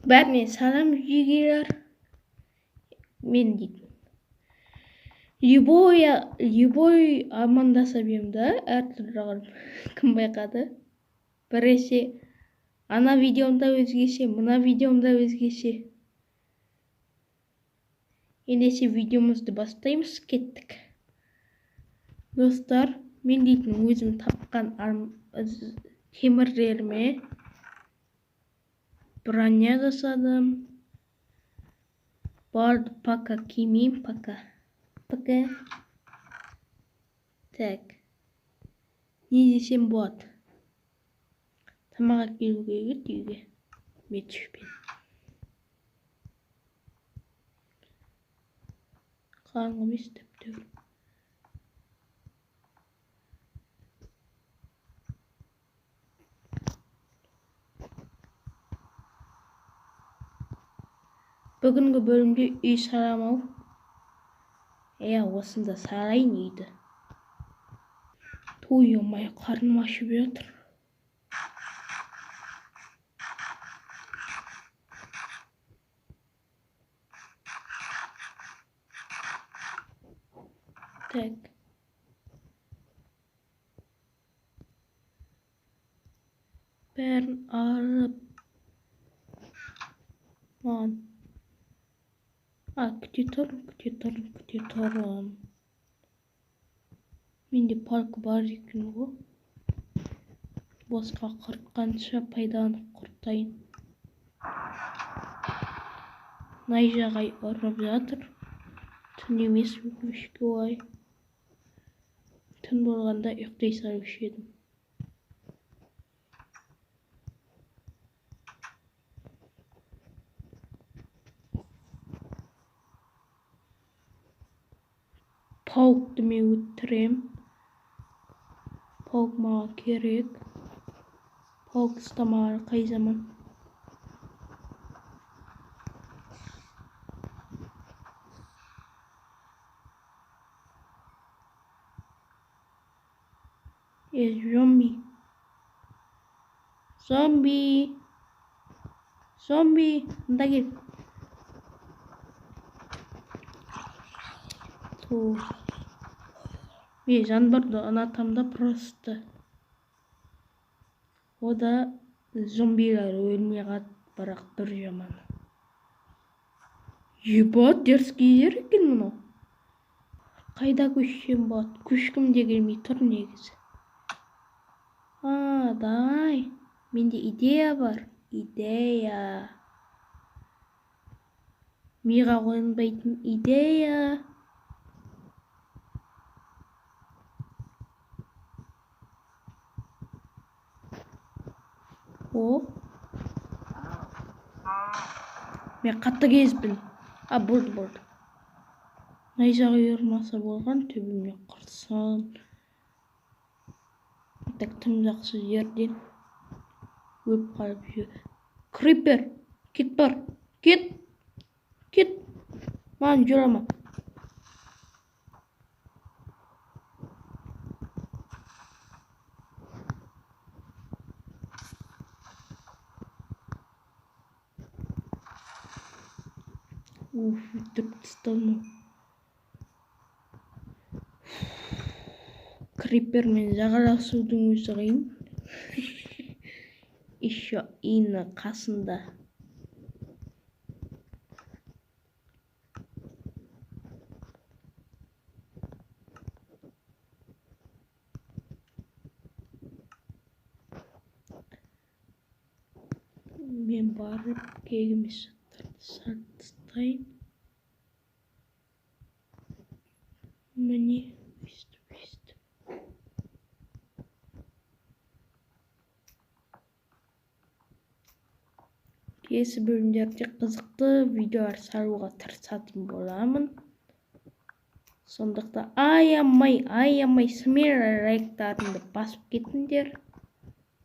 Бәріне салам жігерлер. Мен дейтін. Любой амандасып ем да, әртүрлі жағын. Кім байқады? Біресе ана видеомда өзгеше, мына видеомда өзгеше. Ендеше видеомызды бастаймыз, кеттік. Достар, мен дейтін өзім тапқан темірлеріме броня жасадым. Барды пока кимеймін, пока. Так. Не десем болады? Тамақ әкелуге кет үйге. Метшпен. Қараңғы емес тіпті. Бүгінгі бөлімде үй сарамау. Осында сарайын үйді. Той omay, қарным ашып жатыр. Так. Бәрін арып. Күте тұрын. Менде парк бар екен ғой. Босқа құртқанша пайдаланып құртайын. Найжағай ұрып жатыр. Түн емес өкінішке орай. Түн болғанда ұйықтай салушы едім. Пауқты мен өттірем. Паук маған керек. Паук ұстамағаны қай заман. Зомби. Мында кел. Мен жанбарды ұнатамда просто. Ода зомбилар өлмей қат, бірақ бір жаман. Ебат, дерзкий жер екен мұнау. Қайда көшсем болады? Көшкім де келмей тұр негізі. Давай. Менде идея бар. Идея. Миға қойылмайтын идея. Мен қатты кезбін. Болды. Найзағы үйірмасы болған төбеме құрсан. Так тым жақсы жерден өліп қалып жүр. Крипер, кет бар. Кет. Маған жолама. Өтіп тастадым. Крипермен жағаласудың өзі қиын. Еще ині қасында. Мен барып кегіміз сартыстайын. Міне өстіп. Келесі бөлімдерде қызықты видеолар салуға тырысатын боламын. Сондықтан аямай смело лайктарыңды басып кетіңдер.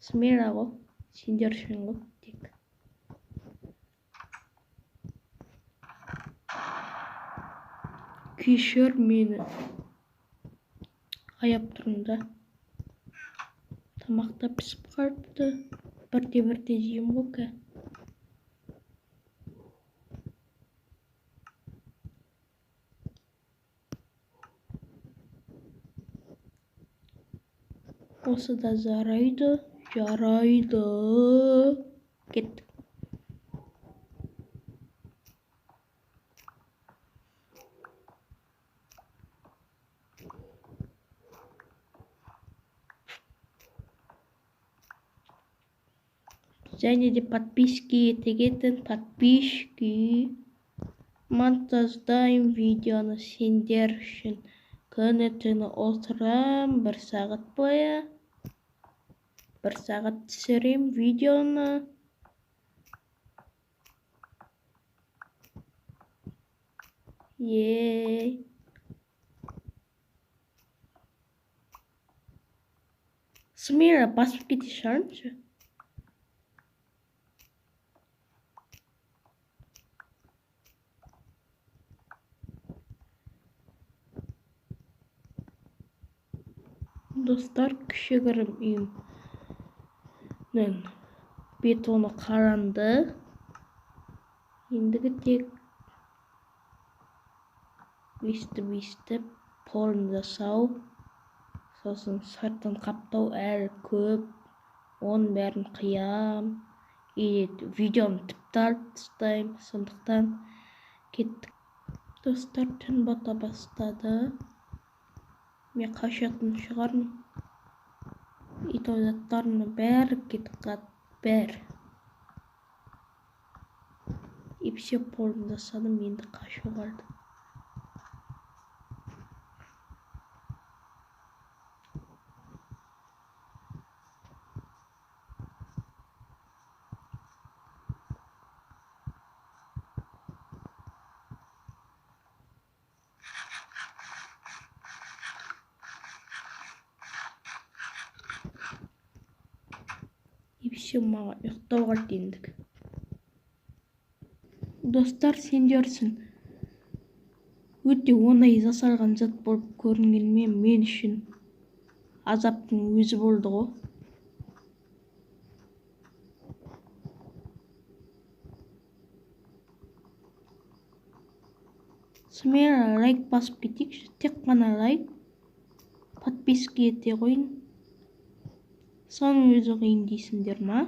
Смело ғой, сендер үшін ғой тек. Кешір мені. Аяп тұрында. Тамақта пісіп қалыпты. Бірте жеймін ғой. Осы да жарайды. Кеттік. Және де подписки тегетін подписчики. Монтаждайым видеоны сендер үшін. Күні-түні отырам 1 сағат бойы. 1 сағат түсірем видеоны. Ей. Смира басып кете шығармшы. Достар, кішігірім үйімнің бетоны қаранды. Ендігі тек өйстіп полын жасау, сосын сыртын қаптау әлі көп. Оның бәрін қиям. Видеоны тіпті алып тастаймын. Сондықтан кеттік. Достар, түн бата бастады. Мен қашатын шығармын. Ит ойзаттарымның бәрі кетіп қалды. Бәрі. И все полын жасадым, енді қашу қалды. И все, маған ұйықтау қалды ендігі. Достар, сендер үшін өте оңай жасалған зат болып көрінгенімен мен үшін азаптың өзі болды ғой. Смира лайк басып кетейікші. Тек қана лайк. Подписки ете қойын. Соның өзі қиын дейсіңдер ма?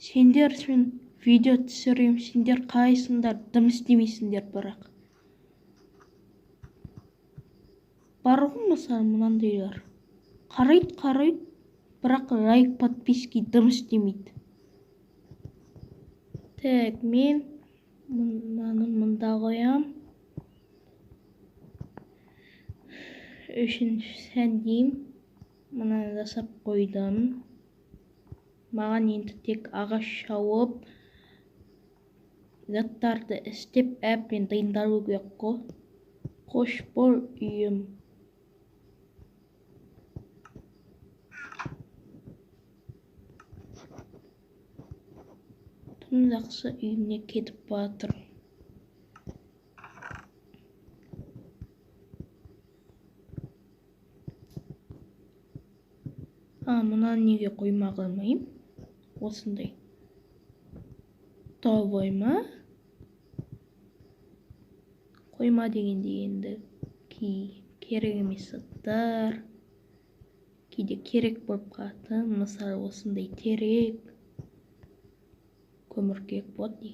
Сендер үшін видео түсірем, сендер қалайсыңдар, дым істемейсіңдер бірақ. Бар ғой мысалы мынандайлар. Қарайды, бірақ лайк, подписки дым істемейді. Так, мен мынаны мында қоям. Үшінші сәндейм. Мынаны жасап қойдым. Маған енді тек ағаш шауып, заттарды істеп, әбден дайындалу керек қой. Қош бол үйім. Тым жақсы үйімне кетіп батыр. Мұнан неге қойма қылмайым? Осындай. Давай ма? Қойма дегенде енді керек емес заттар. Кейде керек болып қалады. Мысалы осындай терек. Көмір керек болады.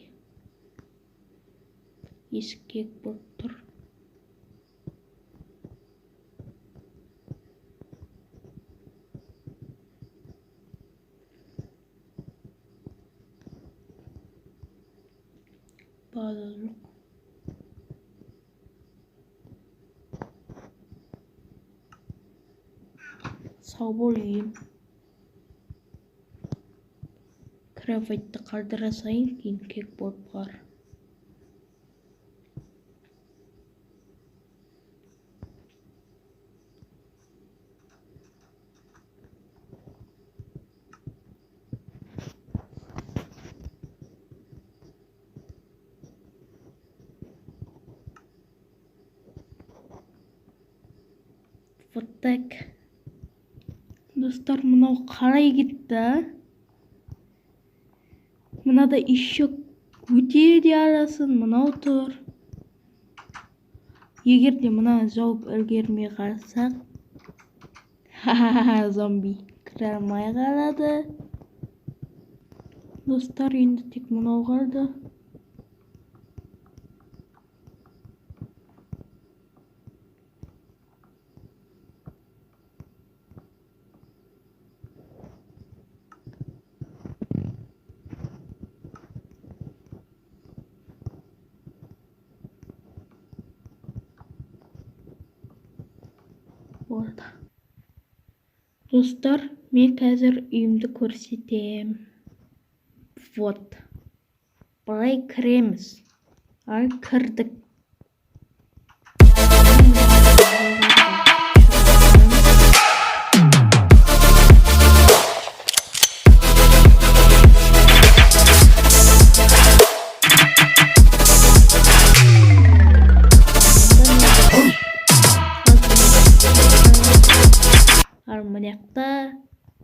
Есік керек болып тұр. База жоқ. Сау бол үйім. Кроватьты қалдыра сайын кейін кек болып қар. Вот так. Достар, мынау қалай кетті? Мынада еще өте де аласың, мынау тұр. Егер де мына жауып үлгермей қалсақ, зомби кіре алмай қалады. Достар, енді тек мынау қалды. Orada. Dostlar, мен қазір үйімді көрсетем. Вот. Былай кіреміз. Ал кірдік. Мынаяқта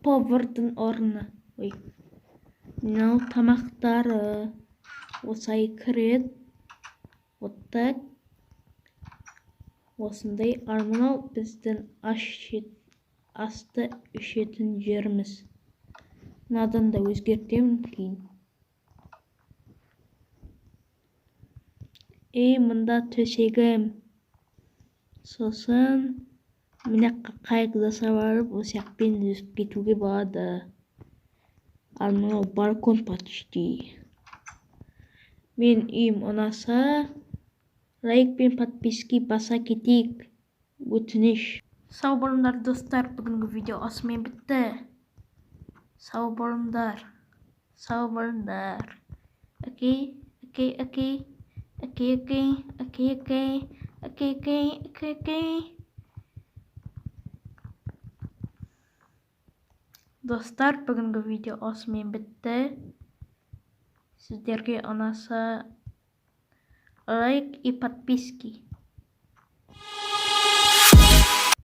повардың орны. Ой. Мынау тамақтары. Осылай кіреді. Вот так. Осындай. Ал мынау біздің асты ішетін жеріміз. Мынадан да өзгертемін кейін. Мында төсегім. Сосын мынаяққа қайық жасап алып, осы жақпен жүзіп кетуге болады. Ал мынау балкон почти. Мен үйім ұнаса, лайк пен подписка баса кетейік. Өтініш. Сау болыңдар достар, бүгінгі видео осымен бітті. Сау болыңдар. Сау болыңдар. Окей. Достар, бүгінгі видео осымен бітті. Сіздерге ұнаса лайк и подписки.